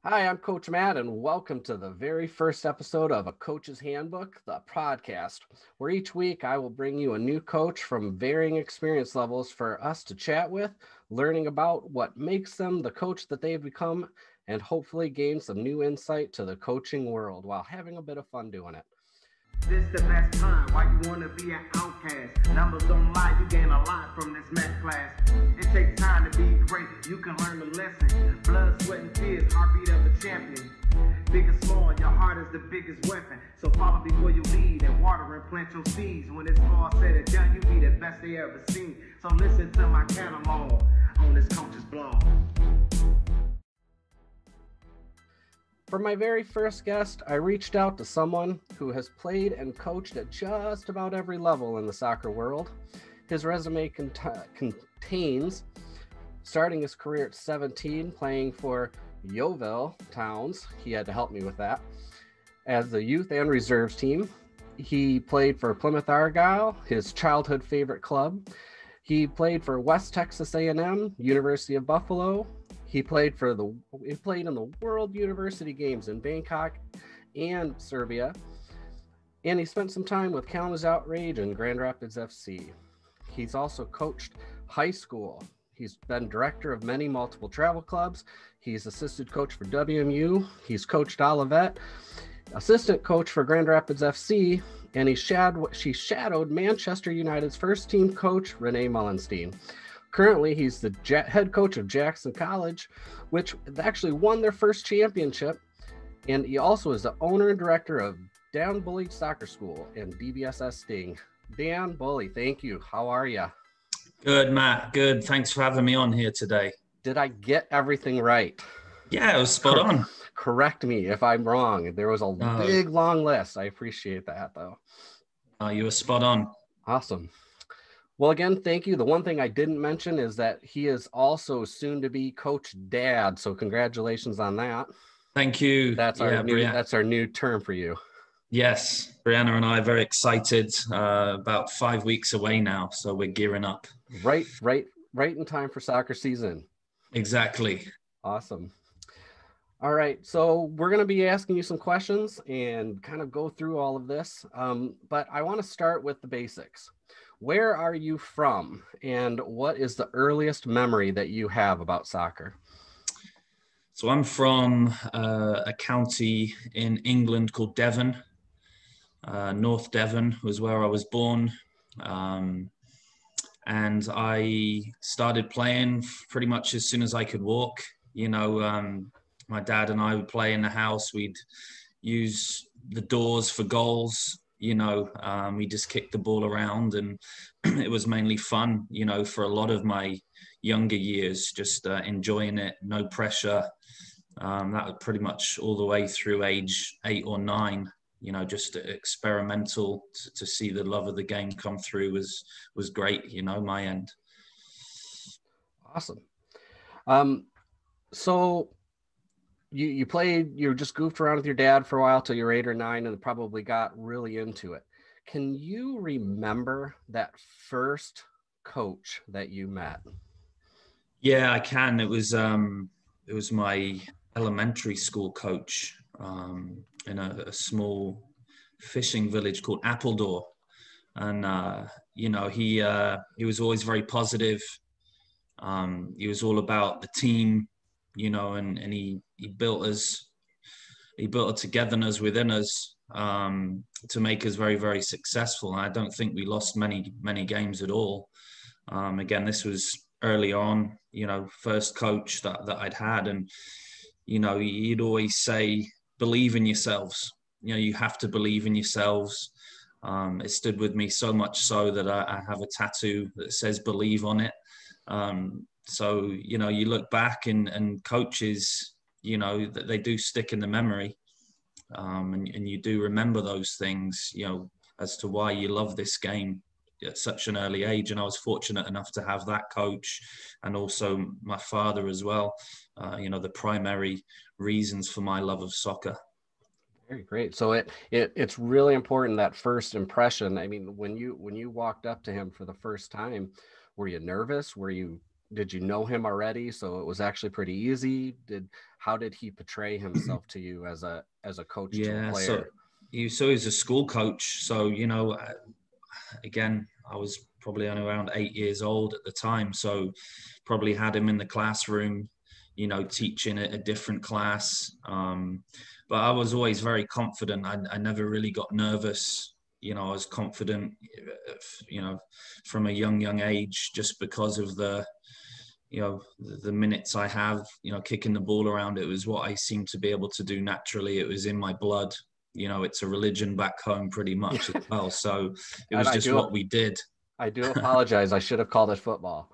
Hi, I'm Coach Matt, and welcome to the very first episode of A Coach's Handbook, the podcast, where each week I will bring you a new coach from varying experience levels for us to chat with, learning about what makes them the coach that they've become, and hopefully gain some new insight to the coaching world while having a bit of fun doing it. This the best time. Why you wanna be an outcast? Numbers don't lie. You gain a lot from this math class. It takes time to be great. You can learn the lesson. Blood, sweat, and tears. Heartbeat of a champion. Big or small, your heart is the biggest weapon. So follow before you lead and water and plant your seeds. When it's all said and done, you be the best they ever seen. So listen to my catalog on this coach's blog. For my very first guest, I reached out to someone who has played and coached at just about every level in the soccer world. His resume contains starting his career at 17, playing for Yeovil Towns. He had to help me with that. As the youth and reserves team, he played for Plymouth Argyle, his childhood favorite club. He played for West Texas A&M, University of Buffalo. He played in the World University Games in Bangkok and Serbia. And he spent some time with Kalamazoo Outrage and Grand Rapids FC. He's also coached high school. He's been director of many multiple travel clubs. He's assistant coach for WMU. He's coached Olivet, assistant coach for Grand Rapids FC, and she shadowed Manchester United's first team coach, Renee Mullenstein. Currently, he's the head coach of Jackson College, which actually won their first championship. And he also is the owner and director of Dan Bully Soccer School and DBSS Sting. Dan Bully, thank you. How are you? Good, Matt. Good. Thanks for having me on here today. Did I get everything right? Yeah, it was spot on. Correct me if I'm wrong. There was a big, long list. I appreciate that, though. You were spot on. Awesome. Well, again, thank you. The one thing I didn't mention is that he is also soon to be Coach Dad. So congratulations on that. Thank you. That's our new term for you. Yes, Brianna and I are very excited. About 5 weeks away now, so we're gearing up. Right in time for soccer season. Exactly. Awesome. All right, so we're going to be asking you some questions and kind of go through all of this. But I want to start with the basics. Where are you from, and what is the earliest memory that you have about soccer? So I'm from a county in England called Devon. North Devon was where I was born. And I started playing pretty much as soon as I could walk. My dad and I would play in the house. We'd use the doors for goals. We just kicked the ball around, and it was mainly fun, for a lot of my younger years, just enjoying it, no pressure. That was pretty much all the way through age 8 or 9, just experimental to see the love of the game come through was great, my end. Awesome. So you just goofed around with your dad for a while till you were 8 or 9 and probably got really into it. Can you remember that first coach that you met? Yeah, I can. It was my elementary school coach in a small fishing village called Appledore. And, he was always very positive. He was all about the team, and he built a togetherness within us to make us very, very successful. And I don't think we lost many games at all. Again, this was early on, first coach that I'd had. And, he'd always say, believe in yourselves. You have to believe in yourselves. It stood with me so much so that I have a tattoo that says believe on it. So, you look back and coaches, that they do stick in the memory. And you do remember those things, as to why you love this game at such an early age. And I was fortunate enough to have that coach and also my father as well, the primary reasons for my love of soccer. Very great. So it's really important, that first impression. I mean, when you walked up to him for the first time, were you nervous? Were you did you know him already? So it was actually pretty easy. How did he portray himself to you as a coach to a Yeah, so player? he's a school coach. So, again, I was probably only around 8 years old at the time. So probably had him in the classroom, teaching a different class. But I was always very confident. I never really got nervous. I was confident, from a young age, just because of the minutes I have, kicking the ball around. It was what I seemed to be able to do naturally. It was in my blood. It's a religion back home pretty much as well. So it And was just what we did. I do apologize. I should have called it football.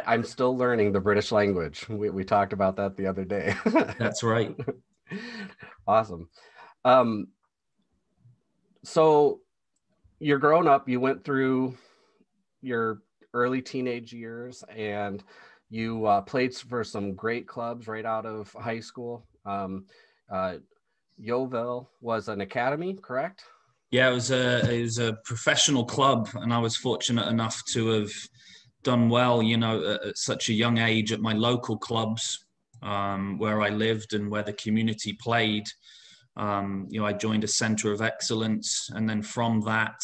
I'm still learning the British language. We talked about that the other day. That's right. Awesome. So you're grown up, you went through your early teenage years, and you played for some great clubs right out of high school. Yeovil was an academy, correct? Yeah, it was a professional club, and I was fortunate enough to have done well, at such a young age at my local clubs, where I lived and where the community played. I joined a center of excellence, and then from that,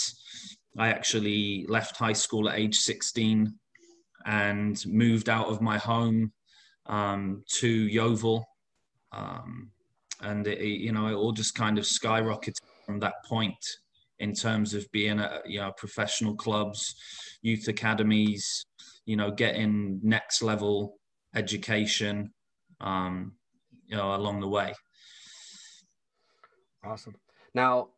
I actually left high school at age 16 and moved out of my home to Yeovil. And it all just kind of skyrocketed from that point in terms of being at professional clubs, youth academies, getting next level education, along the way. Awesome. Now,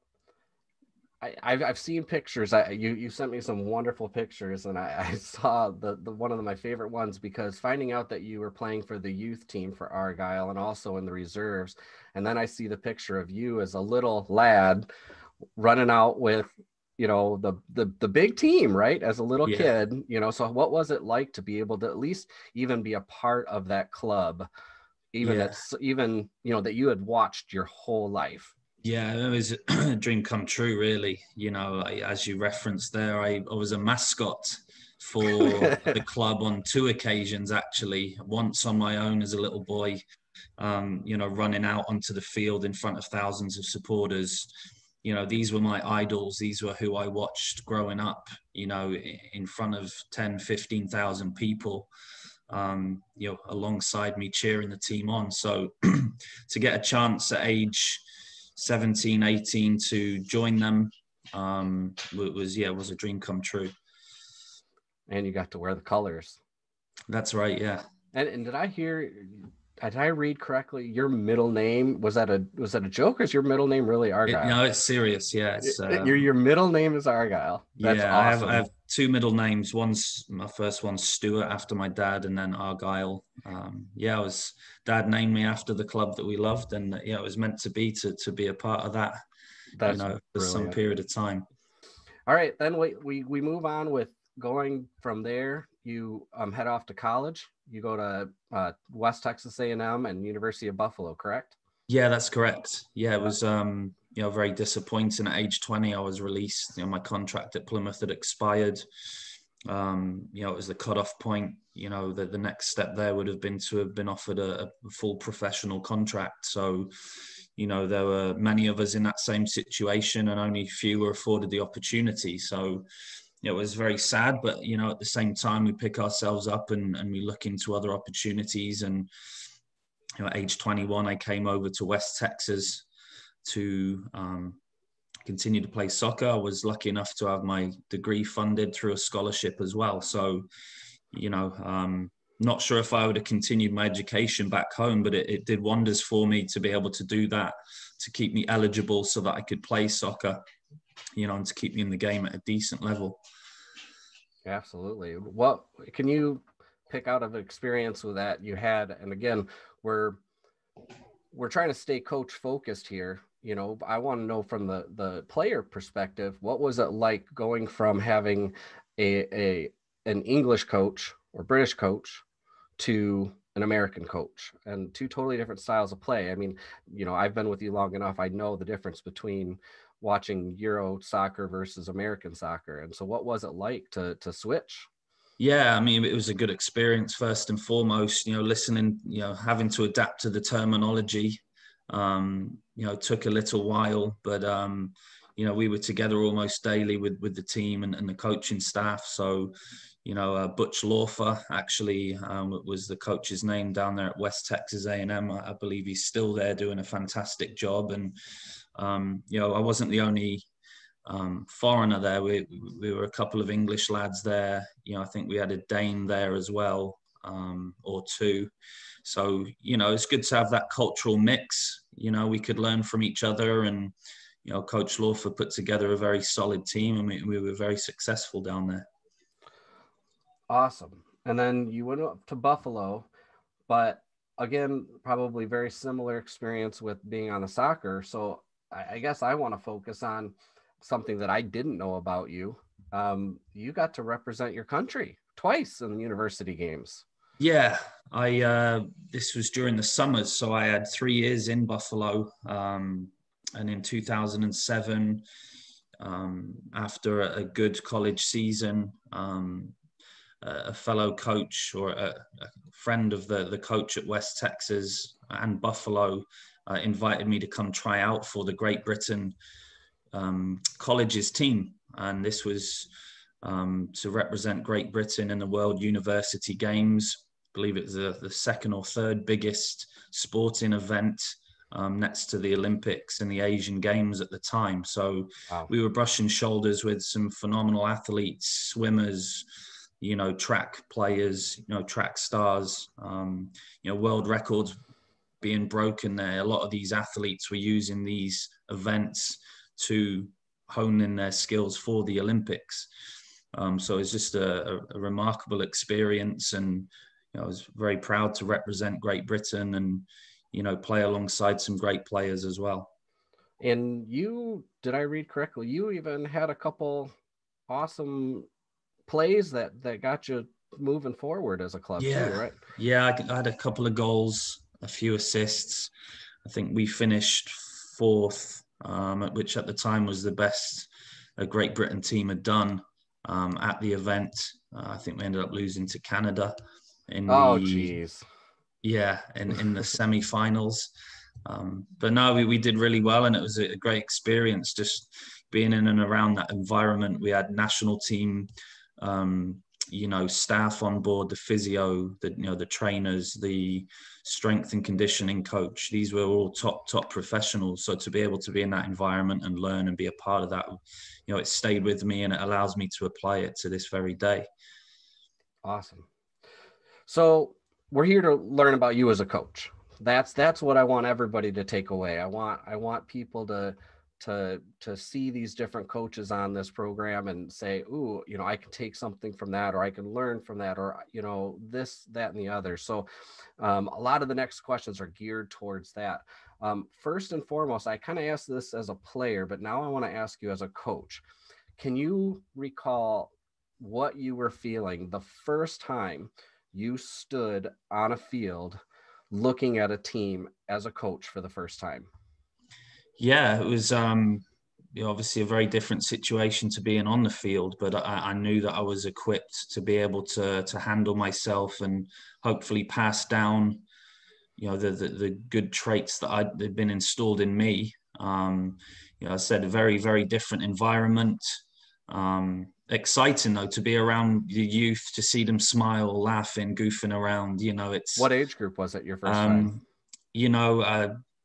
I've seen pictures. You sent me some wonderful pictures, and I saw the one of my favorite ones, because finding out that you were playing for the youth team for Argyle and also in the reserves, and then I see the picture of you as a little lad running out with the big team, right, as a little kid. So what was it like to be able to at least even be a part of that club, even that you had watched your whole life? Yeah, it was a dream come true, really. As you referenced there, I was a mascot for the club on 2 occasions, actually. Once on my own as a little boy, running out onto the field in front of thousands of supporters. These were my idols. These were who I watched growing up, in front of 10, 15,000 people, alongside me cheering the team on. So to get a chance at age 17, 18 to join them was a dream come true. And you got to wear the colors. That's right, yeah. And did I read correctly? Your middle name, was that a joke, or is your middle name really Argyle? No, it's serious. Yeah, it's your middle name is Argyle. That's awesome. I have 2 middle names. My first one's Stuart, after my dad, and then Argyle. Dad named me after the club that we loved, and it was meant to be a part of that. That's for some period of time. All right, then we move on with going from there. You head off to college. You go to West Texas A&M and University of Buffalo, correct? Yeah, that's correct. Yeah, it was very disappointing. At age 20, I was released. My contract at Plymouth had expired. It was the cutoff point. The next step there would have been to have been offered a full professional contract. So, there were many of us in that same situation, and only few were afforded the opportunity. So it was very sad, but at the same time, we pick ourselves up and we look into other opportunities. And at age 21, I came over to West Texas to continue to play soccer. I was lucky enough to have my degree funded through a scholarship as well. So, not sure if I would have continued my education back home, but it did wonders for me to be able to do that, to keep me eligible so that I could play soccer, and to keep me in the game at a decent level. Absolutely. What can you pick out of experience with that you had? And again, we're trying to stay coach focused here. I want to know from the player perspective, what was it like going from having an English coach or British coach to an American coach, and 2 totally different styles of play? I mean, I've been with you long enough. I know the difference between watching Euro soccer versus American soccer. And so what was it like to switch? Yeah, I mean, it was a good experience first and foremost, listening, having to adapt to the terminology, took a little while, but, we were together almost daily with the team and the coaching staff. So, Butch Lawfer actually was the coach's name down there at West Texas A&M. I believe he's still there doing a fantastic job. And, I wasn't the only foreigner there. We were a couple of English lads there. I think we had a Dane there as well, or two. So, it's good to have that cultural mix. We could learn from each other, and, Coach Lawfer put together a very solid team, and we were very successful down there. Awesome. And then you went up to Buffalo, but again, probably very similar experience with being on the soccer. So I guess I want to focus on something that I didn't know about you. You got to represent your country twice in the university games. Yeah, this was during the summers, so I had 3 years in Buffalo, and in 2007, after a good college season, a fellow coach or a friend of the coach at West Texas and Buffalo invited me to come try out for the Great Britain colleges team, and this was to represent Great Britain in the World University Games. I believe it was the second or third biggest sporting event next to the Olympics and the Asian Games at the time. So wow. We were brushing shoulders with some phenomenal athletes, swimmers, track players, track stars, world records being broken there. A lot of these athletes were using these events to hone in their skills for the Olympics. So it's just a remarkable experience, and I was very proud to represent Great Britain and play alongside some great players as well. And did I read correctly? You even had a couple awesome plays that got you moving forward as a club too, right? Yeah, I had a couple of goals, a few assists. I think we finished fourth, which at the time was the best a Great Britain team had done at the event. I think we ended up losing to Canada in the semi-finals. But no, we did really well, and it was a great experience just being in and around that environment. We had national team staff on board, the physio, the trainers, the strength and conditioning coach. These were all top professionals. So to be able to be in that environment and learn and be a part of that, it stayed with me, and it allows me to apply it to this very day. Awesome. So we're here to learn about you as a coach. That's what I want everybody to take away. I want people to see these different coaches on this program and say, ooh, I can take something from that, or I can learn from that, or, this, that, and the other. So a lot of the next questions are geared towards that. First and foremost, I kind of asked this as a player, but now I want to ask you as a coach. Can you recall what you were feeling the first time you stood on a field looking at a team as a coach for the first time? Yeah, it was obviously a very different situation to being on the field, but I knew that I was equipped to be able to handle myself and hopefully pass down, the good traits that had been installed in me. I said a very, very different environment. Exciting though to be around the youth, to see them smile, laughing, goofing around. It's what age group was it your first time?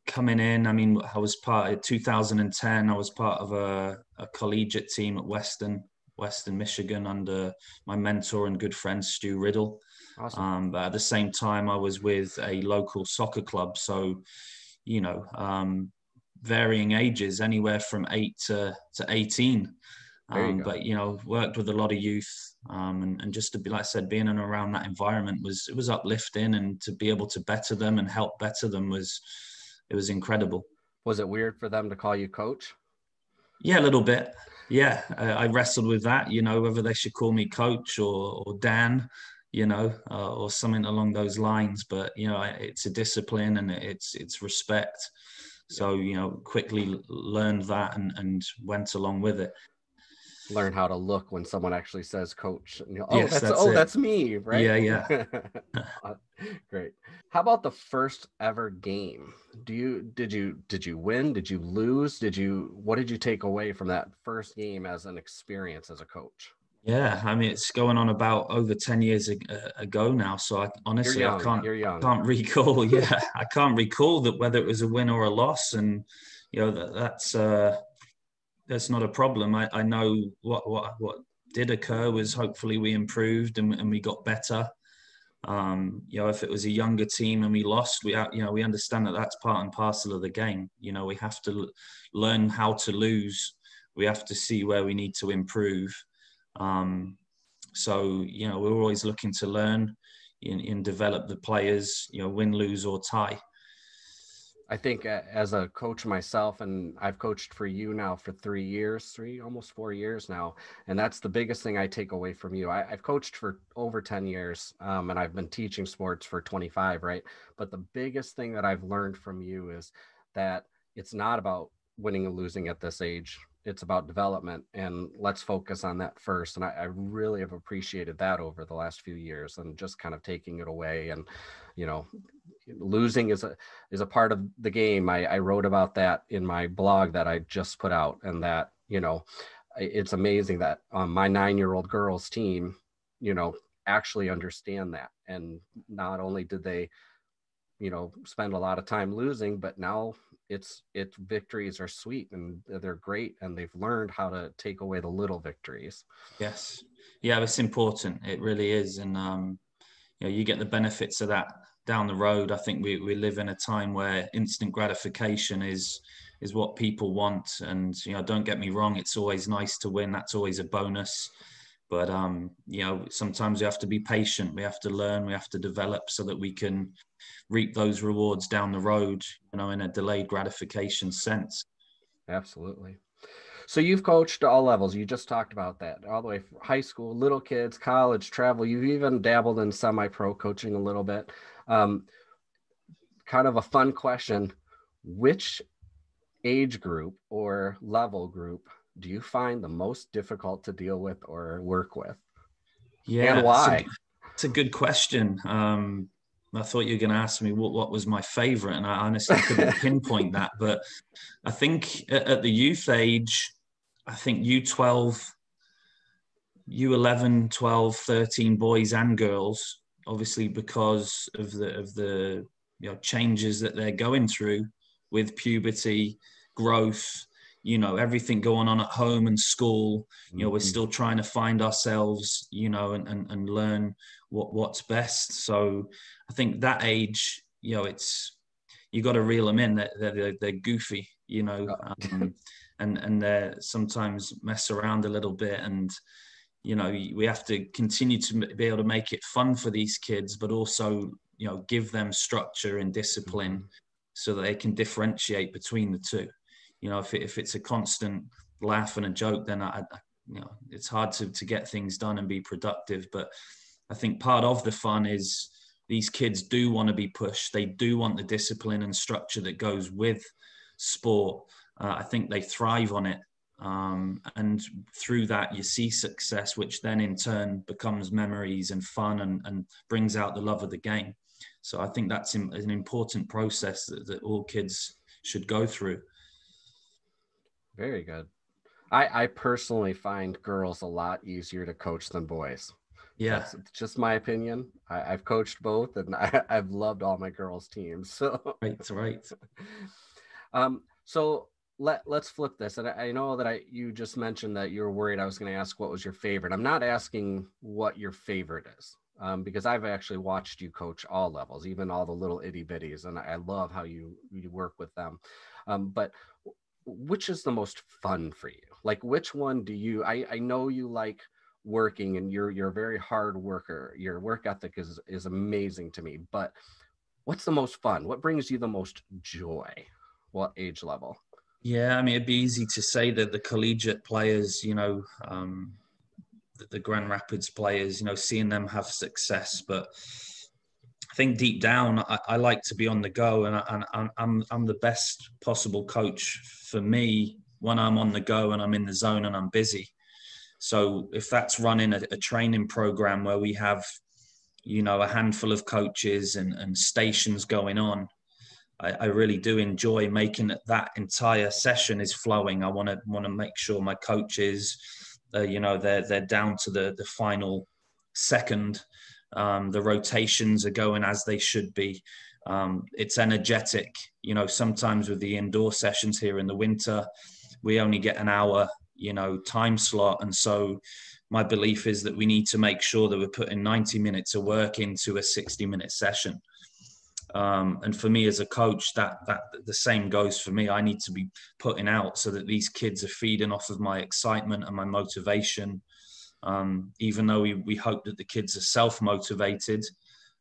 Coming in, I mean, I was part of 2010. I was part of a collegiate team at Western Michigan under my mentor and good friend Stu Riddle. Awesome. But at the same time, I was with a local soccer club. So, varying ages, anywhere from 8 to 18. But worked with a lot of youth, and just to be, like I said, being in and around that environment was uplifting, and to be able to better them and help better them was incredible. Was it weird for them to call you coach? Yeah, a little bit. Yeah, I wrestled with that, whether they should call me coach or Dan, or something along those lines. But it's a discipline, and it's respect. So quickly learned that and went along with it. learn how to look when someone actually says coach. And Yes, that's it. that's me, right? Yeah, yeah. Uh, Great. How about the first ever game? Did you win? Did you lose? What did you take away from that first game as an experience as a coach? Yeah, I mean, it's going on about over 10 years ago now. So I You're honestly, young. You're I young. can't recall. Yeah, I can't recall that whether it was a win or a loss. And, you know, that's not a problem. I know what did occur was hopefully we improved and we got better. You know, if it was a younger team and we lost, you know, we understand that that's part and parcel of the game. You know, we have to learn how to lose. We have to see where we need to improve. Um, so, you know, we're always looking to learn and develop the players, you know, win, lose, or tie. I think as a coach myself, and I've coached for you now for 3 years, almost 4 years now. And that's the biggest thing I take away from you. I've coached for over 10 years, and I've been teaching sports for 25, right? But the biggest thing that I've learned from you is that it's not about winning and losing at this age. It's about development, and let's focus on that first. And I really have appreciated that over the last few years, and just kind of taking it away. And, you know, losing is a part of the game. I wrote about that in my blog that I just put out, and that, you know, it's amazing that my 9-year-old girls team, you know, actually understand that. And not only did they, you know, spend a lot of time losing, but now it's victories are sweet and they're great, and they've learned how to take away the little victories. Yes. Yeah, it's important. It really is. And, you know, you get the benefits of that down the road. I think we live in a time where instant gratification is what people want. And, you know, don't get me wrong, it's always nice to win. That's always a bonus. But, you know, sometimes we have to be patient. We have to learn. We have to develop so that we can reap those rewards down the road, you know, in a delayed gratification sense. Absolutely. So you've coached all levels. You just talked about that, all the way from high school, little kids, college, travel. You've even dabbled in semi-pro coaching a little bit. Um, Kind of a fun question: which age group or level group do you find the most difficult to deal with or work with, and Yeah, why? it's a good question. I thought you were going to ask me what was my favorite, and I honestly couldn't pinpoint that. But I think at the youth age, I think U12, U11, 12, 13 boys and girls, obviously because of the you know changes that they're going through with puberty, growth, you know, everything going on at home and school. You know, we're Mhm. still trying to find ourselves, you know, and learn what's best. So I think that age, you know, it's you got to reel them in. They're goofy, you know, Oh. and they sometimes mess around a little bit. And you know, we have to continue to be able to make it fun for these kids, but also, you know, give them structure and discipline Mhm. so that they can differentiate between the two. You know, if it's a constant laugh and a joke, then you know, it's hard to get things done and be productive. But I think part of the fun is these kids do want to be pushed. They do want the discipline and structure that goes with sport. I think they thrive on it. And through that, you see success, which then in turn becomes memories and fun and brings out the love of the game. So I think that's an important process that all kids should go through. Very good. I personally find girls a lot easier to coach than boys. Yeah, That's just my opinion. I've coached both, and I've loved all my girls' teams. So, right, right. so let's flip this. And I know that you just mentioned that you were worried I was going to ask what was your favorite. I'm not asking what your favorite is, because I've actually watched you coach all levels, even all the little itty bitties, and I love how you work with them. But which is the most fun for you? Like, which one do you? I know you like working, and you're a very hard worker. Your work ethic is amazing to me. But what's the most fun? What brings you the most joy? What age level? Yeah, I mean, it'd be easy to say that the collegiate players, you know, the Grand Rapids players, you know, seeing them have success. But I think deep down, I like to be on the go, and I'm the best possible coach for me when I'm on the go and I'm in the zone and I'm busy. So if that's running a training program where we have, you know, a handful of coaches and stations going on, I really do enjoy making it that entire session is flowing. I want to make sure my coaches, you know, they're down to the final second. The rotations are going as they should be. It's energetic. You know, sometimes with the indoor sessions here in the winter, we only get an hour, you know, time slot. And so my belief is that we need to make sure that we're putting 90 minutes of work into a 60-minute session. And for me as a coach, that the same goes for me. I need to be putting out so that these kids are feeding off of my excitement and my motivation. Even though we hope that the kids are self-motivated,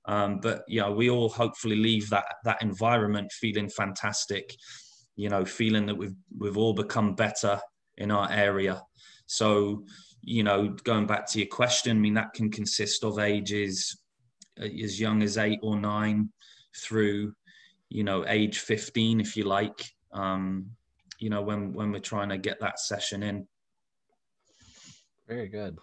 but you know, we all hopefully leave that environment feeling fantastic, you know, feeling that we've all become better in our area. So, you know, going back to your question, I mean, that can consist of ages as young as 8 or 9 through, you know, age 15, if you like, you know, when we're trying to get that session in. Very good.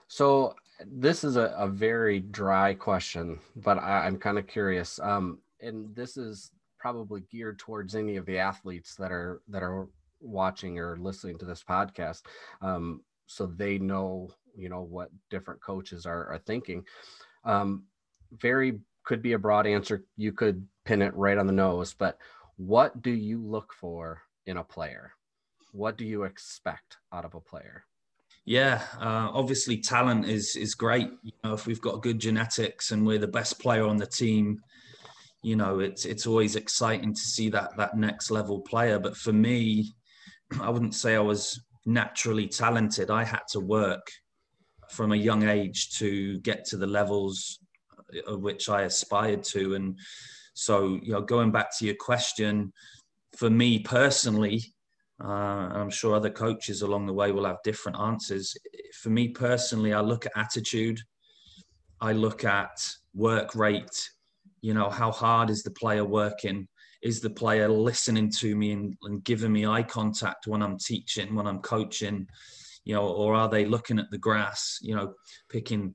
So this is a very dry question, but I'm kind of curious. And this is probably geared towards any of the athletes that are watching or listening to this podcast. So they know, you know, what different coaches are thinking. Very could be a broad answer. You could pin it right on the nose, but what do you look for in a player? What do you expect out of a player? Yeah, obviously talent is great. You know, if we've got good genetics and we're the best player on the team, you know, it's always exciting to see that next level player. But for me, I wouldn't say I was naturally talented. I had to work from a young age to get to the levels of which I aspired to. And so, you know, going back to your question, for me personally, and I'm sure other coaches along the way will have different answers. For me personally, I look at attitude. I look at work rate. You know, how hard is the player working? Is the player listening to me and giving me eye contact when I'm teaching, when I'm coaching? You know, or are they looking at the grass, you know, picking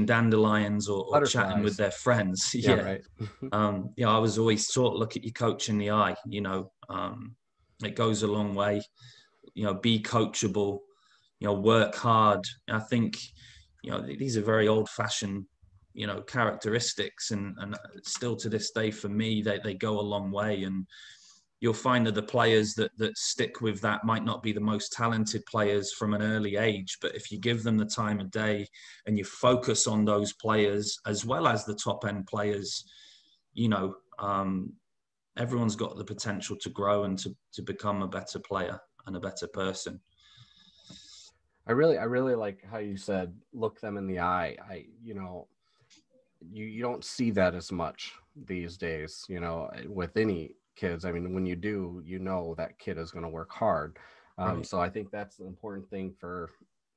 dandelions or chatting with their friends? Yeah, right. You know, I was always taught, look at your coach in the eye, you know, it goes a long way. You know, be coachable, you know, work hard. And I think, you know, these are very old fashioned, you know, characteristics and still to this day for me, they go a long way. And you'll find that the players that stick with that might not be the most talented players from an early age, but if you give them the time of day and you focus on those players as well as the top end players, you know, everyone's got the potential to grow and to become a better player and a better person. I really like how you said, look them in the eye. You know, you don't see that as much these days, you know, with any kids. I mean, when you do, you know, that kid is going to work hard. Right. So I think that's the important thing for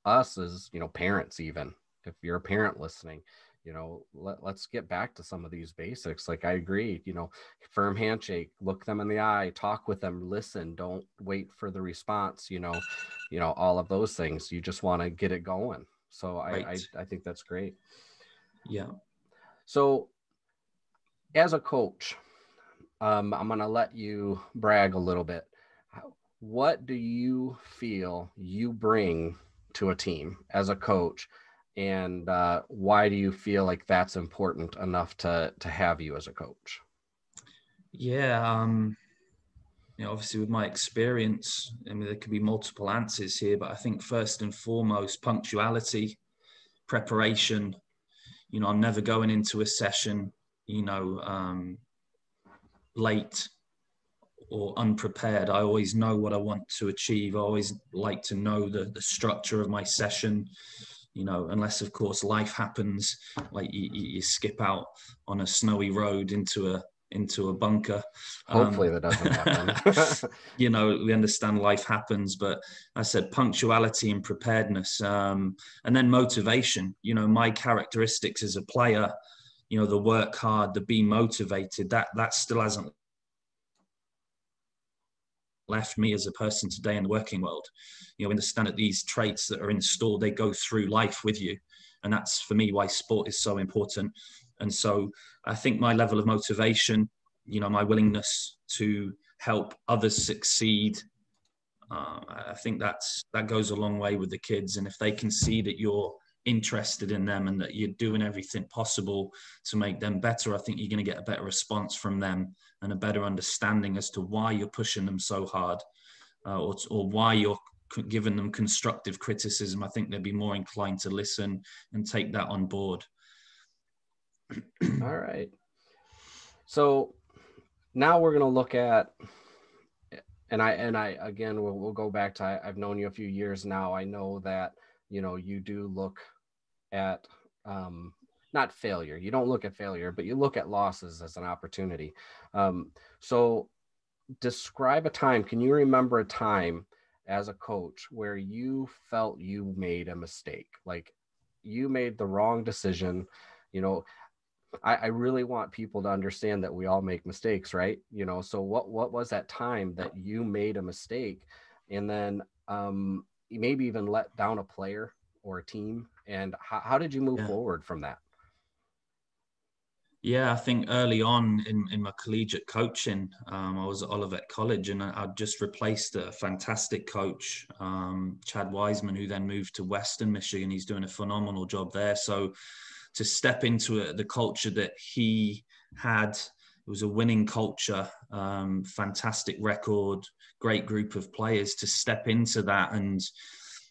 us as, you know, parents, even if you're a parent listening, you know, let's get back to some of these basics. Like, I agree, you know, firm handshake, look them in the eye, talk with them, listen, don't wait for the response, you know, all of those things. You just want to get it going. So Right. I think that's great. Yeah. So as a coach, I'm going to let you brag a little bit. What do you feel you bring to a team as a coach? And why do you feel like that's important enough to have you as a coach? Yeah. You know, obviously with my experience, I mean, there could be multiple answers here, but I think first and foremost, punctuality, preparation. You know, I'm never going into a session, you know, late or unprepared. I always know what I want to achieve. I always like to know the structure of my session, you know, unless of course life happens, like you skip out on a snowy road into a bunker. Hopefully that doesn't happen. You know, we understand life happens, but I said punctuality and preparedness, and then motivation. You know, my characteristics as a player, you know, the work hard, the be motivated, that still hasn't left me as a person today in the working world. You know, understand that these traits that are installed, they go through life with you. And that's for me why sport is so important. And so I think my level of motivation, you know, my willingness to help others succeed, I think that goes a long way with the kids. And if they can see that you're interested in them and that you're doing everything possible to make them better, I think you're going to get a better response from them and a better understanding as to why you're pushing them so hard, or why you're giving them constructive criticism. I think they'd be more inclined to listen and take that on board. All right. So now we're going to look at, and I again, we'll go back to, I've known you a few years now. I know that, you know, you do look at, not failure. You don't look at failure, but you look at losses as an opportunity. So describe a time. Can you remember a time as a coach where you felt you made a mistake? Like you made the wrong decision. You know, I really want people to understand that we all make mistakes, right? You know, so what was that time that you made a mistake, and then maybe even let down a player or a team, and how did you move forward from that? Yeah, I think early on in my collegiate coaching, I was at Olivet College, and I'd just replaced a fantastic coach, Chad Wiseman, who then moved to Western Michigan. He's doing a phenomenal job there. So to step into the culture that he had, it was a winning culture, fantastic record, great group of players. To step into that and,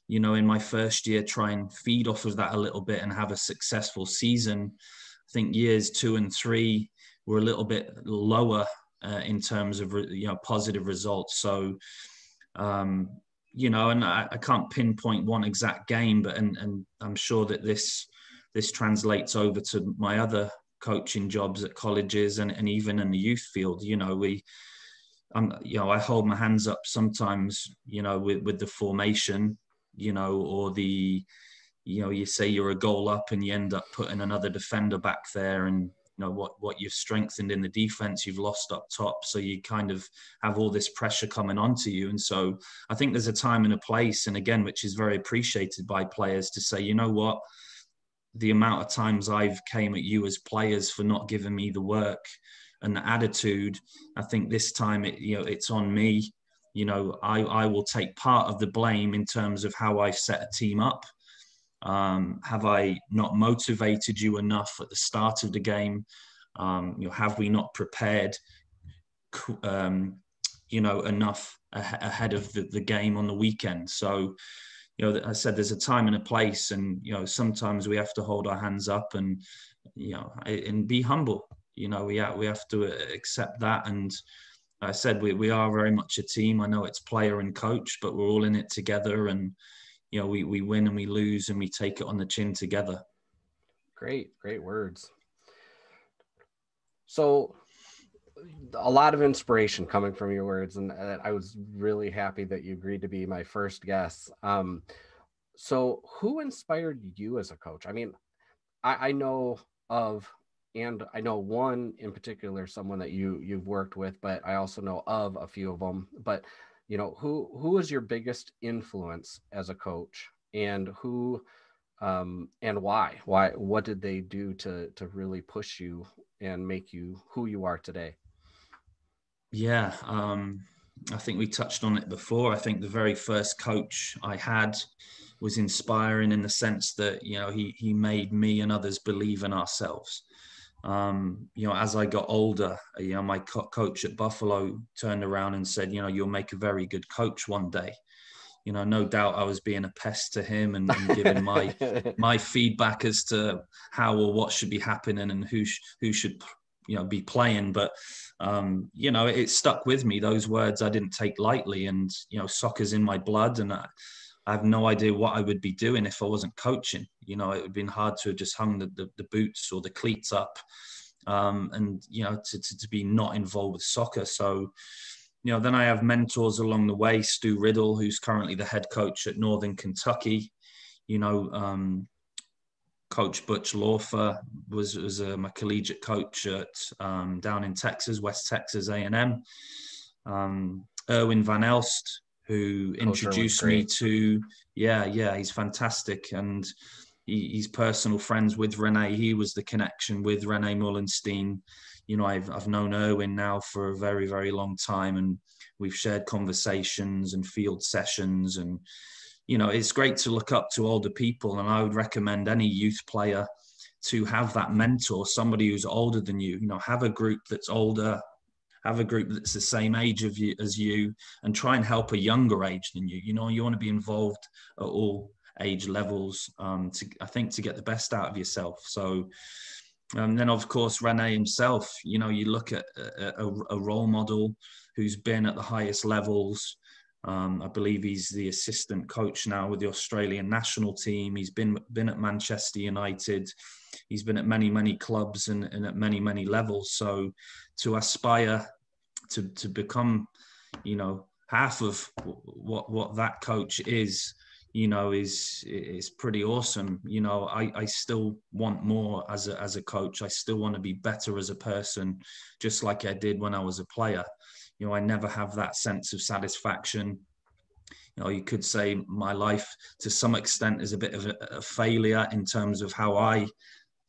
you know, in my first year, try and feed off of that a little bit and have a successful season. I think years 2 and 3 were a little bit lower in terms of, you know, positive results. So, you know, and I can't pinpoint one exact game, but and I'm sure that this translates over to my other coaching jobs at colleges and even in the youth field. You know, you know, I hold my hands up sometimes, you know, with the formation, you know, or the, you know, you say you're a goal up and you end up putting another defender back there, and you know what you've strengthened in the defense, you've lost up top. So you kind of have all this pressure coming onto you. And so I think there's a time and a place, and again, which is very appreciated by players, to say, you know what, the amount of times I've came at you as players for not giving me the work and the attitude, I think this time it's on me. You know, I will take part of the blame in terms of how I've set a team up. Have I not motivated you enough at the start of the game? You know, have we not prepared, you know, enough ahead of the game on the weekend? So, you know, I said there's a time and a place, and you know, sometimes we have to hold our hands up and, you know, and be humble. You know, we have to accept that. And I said we are very much a team. I know it's player and coach, but we're all in it together. And you know, we win and we lose and we take it on the chin together. Great words. So a lot of inspiration coming from your words, and I was really happy that you agreed to be my first guest. So who inspired you as a coach? I mean, I know of, and I know one in particular, someone that you've worked with, but I also know of a few of them. But you know, who was your biggest influence as a coach, and who and why? What did they do to really push you and make you who you are today? Yeah, I think we touched on it before. I think the very first coach I had was inspiring in the sense that, you know, he made me and others believe in ourselves. You know, as I got older, you know, my coach at Buffalo turned around and said, you know, you'll make a very good coach one day. You know, no doubt I was being a pest to him and giving my feedback as to how or what should be happening and who should, you know, be playing. But, you know, it stuck with me. Those words I didn't take lightly, and, you know, soccer's in my blood, and I have no idea what I would be doing if I wasn't coaching. You know, it would have been hard to have just hung the boots or the cleats up, and, you know, to be not involved with soccer. So, you know, then I have mentors along the way. Stu Riddle, who's currently the head coach at Northern Kentucky. You know, Coach Butch Lawfer was my collegiate coach at down in Texas, West Texas A&M. Erwin van Elst, who Coach Irwin's introduced me great. to, yeah, he's fantastic. And he's personal friends with Rene. He was the connection with Rene Mullenstein. You know, I've known Erwin now for a very, very long time, and we've shared conversations and field sessions. And, you know, it's great to look up to older people. And I would recommend any youth player to have that mentor, somebody who's older than you. You know, have a group that's older, have a group that's the same age of you as you, and try and help a younger age than you. You know, you want to be involved at all age levels, I think, to get the best out of yourself. So then, of course, Rene himself, you know, you look at a role model who's been at the highest levels. I believe he's the assistant coach now with the Australian national team. He's been at Manchester United. He's been at many clubs and at many levels. So to aspire to become, you know, half of what that coach is, you know, is pretty awesome. You know, I still want more as a coach. I still want to be better as a person, just like I did when I was a player. You know, I never have that sense of satisfaction. You know, you could say my life to some extent is a bit of a failure in terms of how I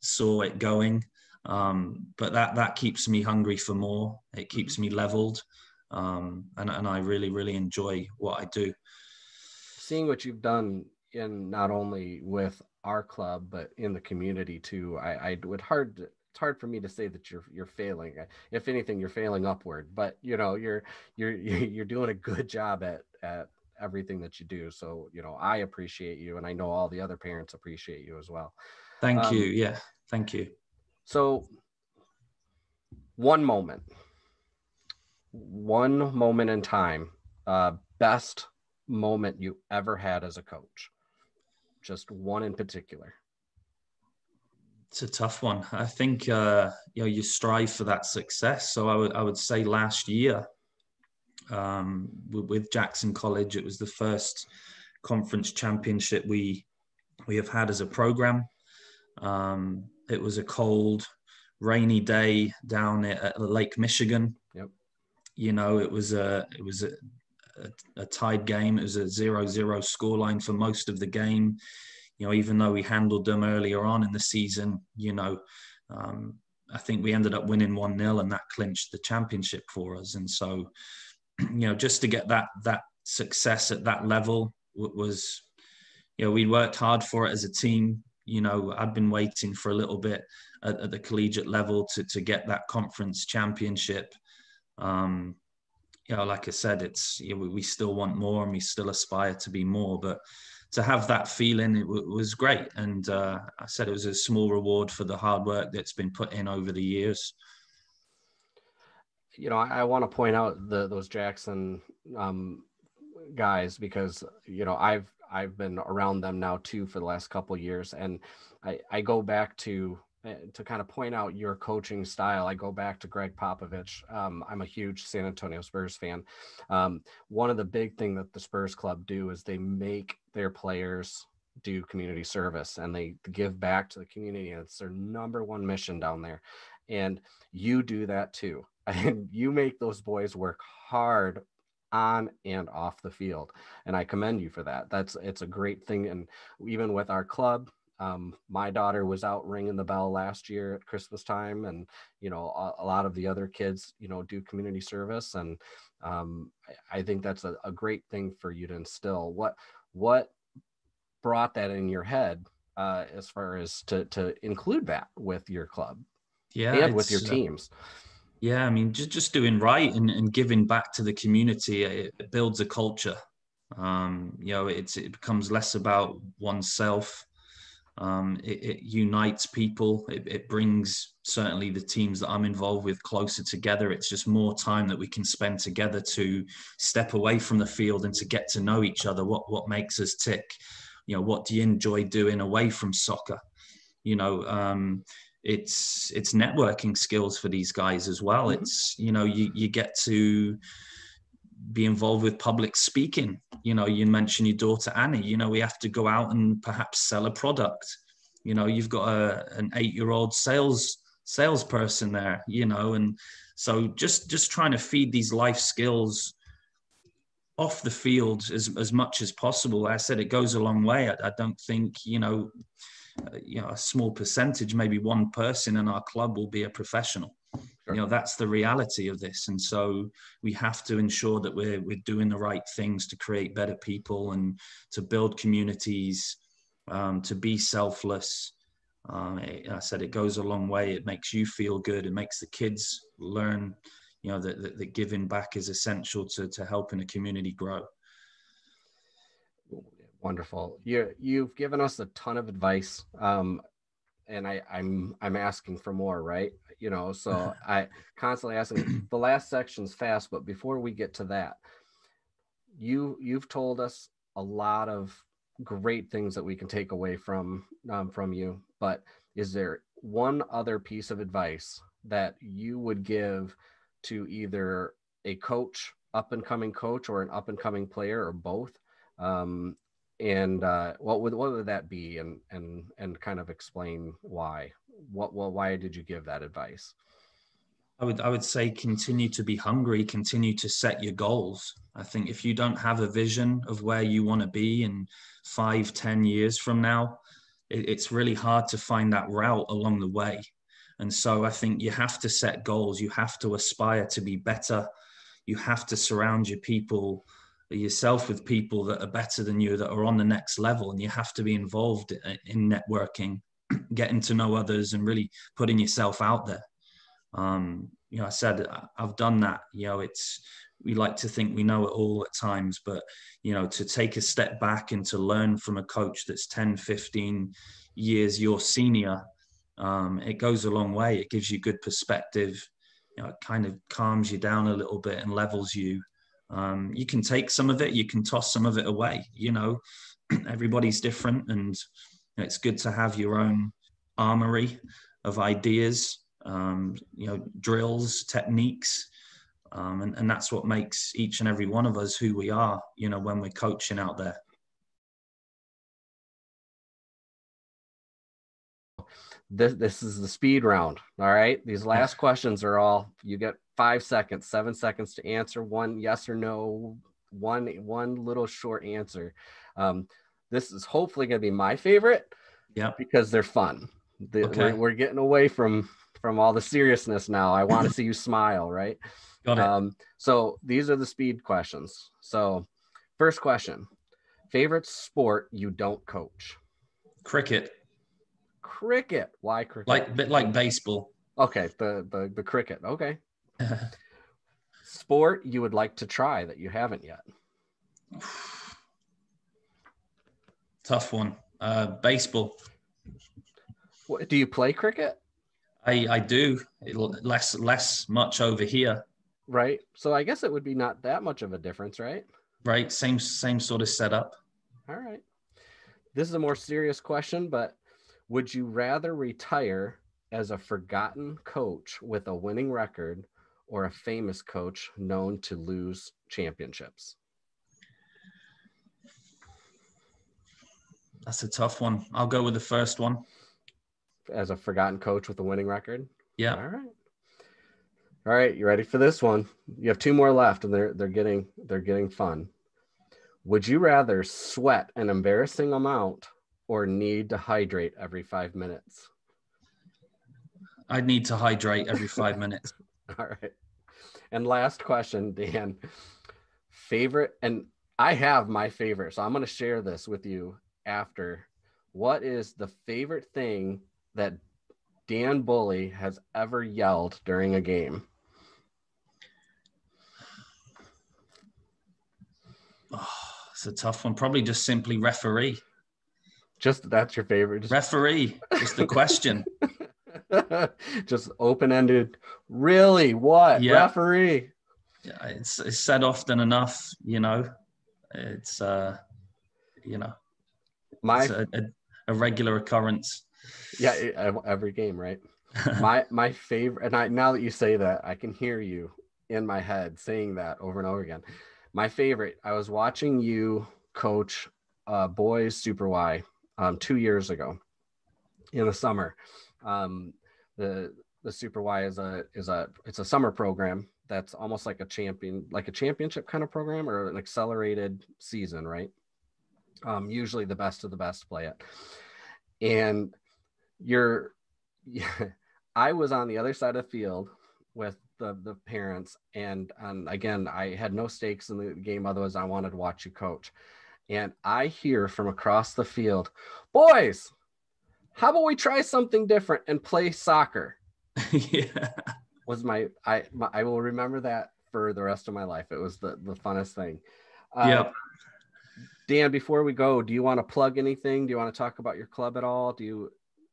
saw it going. But that keeps me hungry for more. It keeps me leveled. And I really enjoy what I do. Seeing what you've done in not only with our club but in the community too, it's hard for me to say that you're failing. If anything, you're failing upward. But you know, you're doing a good job at everything that you do. So you know, I appreciate you, and I know all the other parents appreciate you as well. Thank you. Um, Yeah, thank you. so one moment, one moment in time, best moment you ever had as a coach. Just one in particular. It's a tough one. I think you know, you strive for that success. So I would say last year with Jackson College, it was the first conference championship we have had as a program. It was a cold, rainy day down at Lake Michigan. Yep. You know, it was a tied game. It was a 0-0 scoreline for most of the game. You know, even though we handled them earlier on in the season, you know, I think we ended up winning 1-0, and that clinched the championship for us. And so, you know, just to get that success at that level was, you know, we worked hard for it as a team. You know, I'd been waiting for a little bit at the collegiate level to get that conference championship. You know, like I said, it's, you know, we still want more and we still aspire to be more, but to have that feeling, it was great. And I said it was a small reward for the hard work that's been put in over the years. You know, I want to point out those Jackson guys, because you know I've been around them now too for the last couple of years, and I go back to kind of point out your coaching style. I go back to Greg Popovich. I'm a huge San Antonio Spurs fan. One of the big thing that the Spurs club do is they make their players do community service, and they give back to the community. And it's their number one mission down there. And you do that too. And you make those boys work hard on and off the field. And I commend you for that. It's a great thing. And even with our club, my daughter was out ringing the bell last year at Christmas time, and you know, a lot of the other kids, you know, do community service, and I think that's a great thing for you to instill. What brought that in your head as far as to include that with your club, Yeah, and with your teams? Yeah, I mean, just doing right and giving back to the community, it builds a culture. You know, it becomes less about oneself. It unites people. It brings certainly the teams that I'm involved with closer together. It's just more time that we can spend together to step away from the field and to get to know each other. What makes us tick? You know, what do you enjoy doing away from soccer? You know, it's networking skills for these guys as well. Mm-hmm. It's, you know, you get to be involved with public speaking. You know, you mentioned your daughter Annie. You know, we have to go out and perhaps sell a product. You know, you've got an 8-year-old salesperson there. You know, and so just trying to feed these life skills off the field as much as possible. I said it goes a long way. I don't think, a small percentage, maybe one person in our club will be a professional. Sure. That's the reality of this. And so we have to ensure that we're doing the right things to create better people and to build communities, to be selfless. I said it goes a long way. It makes you feel good. It makes the kids learn, that giving back is essential to helping a community grow. Wonderful. You've given us a ton of advice. And I'm asking for more, right? So I constantly asking. The last section's fast, but before we get to that, you've told us a lot of great things that we can take away from you. But is there one other piece of advice that you would give to either a coach, up and coming coach, or an up and coming player, or both? And what would that be, and kind of explain why? Why did you give that advice? I would say continue to be hungry, continue to set your goals. I think if you don't have a vision of where you want to be in 5-10 years from now, it's really hard to find that route along the way. And so I think you have to set goals. You have to aspire to be better. You have to surround yourself with people that are better than you, that are on the next level. And you have to be involved in networking, getting to know others, and really putting yourself out there. I said I've done that. We like to think we know it all at times, but to take a step back and to learn from a coach that's 10-15 years your senior, it goes a long way. It gives you good perspective. It kind of calms you down a little bit and levels you. You can take some of it, you can toss some of it away. Everybody's different, and it's good to have your own armory of ideas, drills, techniques, and that's what makes each and every one of us who we are, when we're coaching out there. This is the speed round. All right. These last questions are all, you get 5 seconds, 7 seconds to answer one yes or no, one little short answer. This is hopefully going to be my favorite. Yeah. Because they're fun. We're getting away from all the seriousness now. I want to see you smile, right? Got it. So these are the speed questions. So first question, favorite sport you don't coach? Cricket. Cricket. Why cricket? Like baseball. Okay, the cricket. Okay. Sport you would like to try that you haven't yet? Tough one. Baseball. What, do you play cricket? I do. Less much over here. Right. So I guess it would be not that much of a difference, right? Right. Same sort of setup. All right. This is a more serious question, but would you rather retire as a forgotten coach with a winning record, or a famous coach known to lose championships? That's a tough one. I'll go with the first one. As a forgotten coach with a winning record? Yeah. All right. You ready for this one? You have 2 more left, and they're getting fun. Would you rather sweat an embarrassing amount or need to hydrate every 5 minutes? I'd need to hydrate every 5 minutes. All right. And last question, Dan. Favorite, and I have my favorite, so I'm going to share this with you after. What is the favorite thing that Dan Bully has ever yelled during a game? Oh, it's a tough one. Probably just simply referee. Just that's your favorite? Referee. Just the question. Just open-ended. Really? What? Yeah. Referee? Yeah, it's said often enough. It's it's a regular occurrence. Yeah, every game, right? my favorite, and now that you say that, I can hear you in my head saying that over and over again. My favorite, I was watching you coach boys Super Y 2 years ago in the summer. the Super Y is it's a summer program that's almost like a championship kind of program, or an accelerated season, right? Usually the best of the best play it. And I was on the other side of the field with the parents, and again, I had no stakes in the game, otherwise I wanted to watch you coach. And I hear from across the field, boys, how about we try something different and play soccer? Yeah. I will remember that for the rest of my life. It was the funnest thing. Yeah. Dan, before we go, do you want to plug anything? Do you want to talk about your club at all?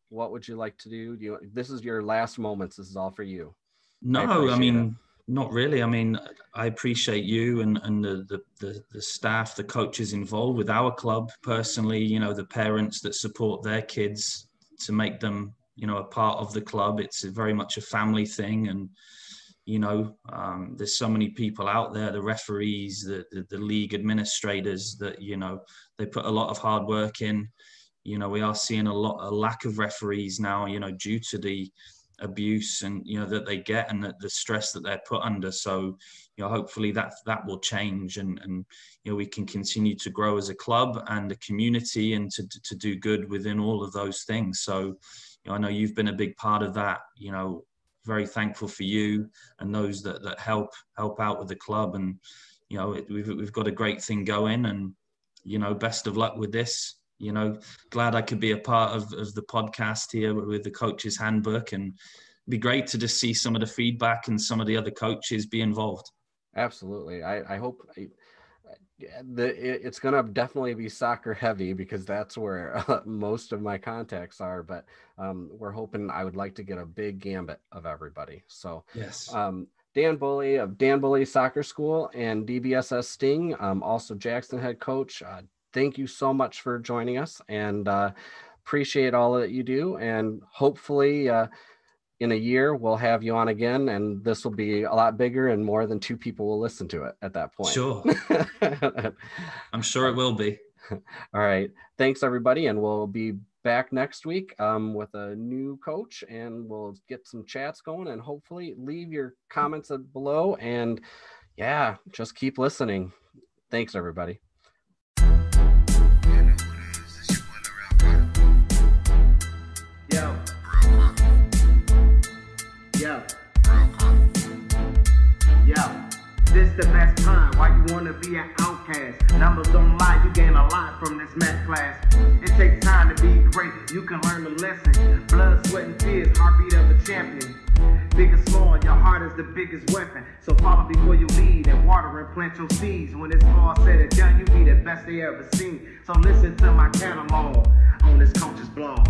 What would you like to do? This is your last moments. This is all for you. No, I mean, not really. I mean, I appreciate you and the staff, the coaches involved with our club personally, you know, the parents that support their kids to make them, you know, a part of the club. It's very much a family thing. And, you know, there's so many people out there, the referees, the league administrators that, you know, they put a lot of hard work in. You know, we are seeing a lack of referees now, you know, due to the abuse and, you know, that they get, and the stress that they're put under. So, you know, hopefully that will change, and you know, we can continue to grow as a club and a community, and to do good within all of those things. So, you know, I know you've been a big part of that. You know, very thankful for you and those that help out with the club. And, you know, we've got a great thing going, and, you know, best of luck with this. You know, glad I could be a part of the podcast here with the Coach's Handbook, and it'd be great to just see some of the feedback and some of the other coaches be involved. Absolutely. I hope it's going to definitely be soccer heavy, because that's where most of my contacts are, but we're hoping, I would like to get a big gambit of everybody. So yes. Dan Bully of Dan Bully Soccer School and DBSS Sting, also Jackson head coach. Thank you so much for joining us, and appreciate all that you do. And hopefully in a year, we'll have you on again, and this will be a lot bigger, and more than 2 people will listen to it at that point. Sure. I'm sure it will be. All right. Thanks, everybody. And we'll be back next week with a new coach, and we'll get some chats going, and hopefully leave your comments below. And yeah, just keep listening. Thanks, everybody. This the best time. Why you wanna be an outcast? Numbers don't lie, you gain a lot from this math class. It takes time to be great, you can learn the lesson. Blood, sweat, and tears, heartbeat of a champion. Big or small, your heart is the biggest weapon. So follow before you lead, and water and plant your seeds. When it's all said and done, you be the best they ever seen. So listen to my catalog on this coach's blog.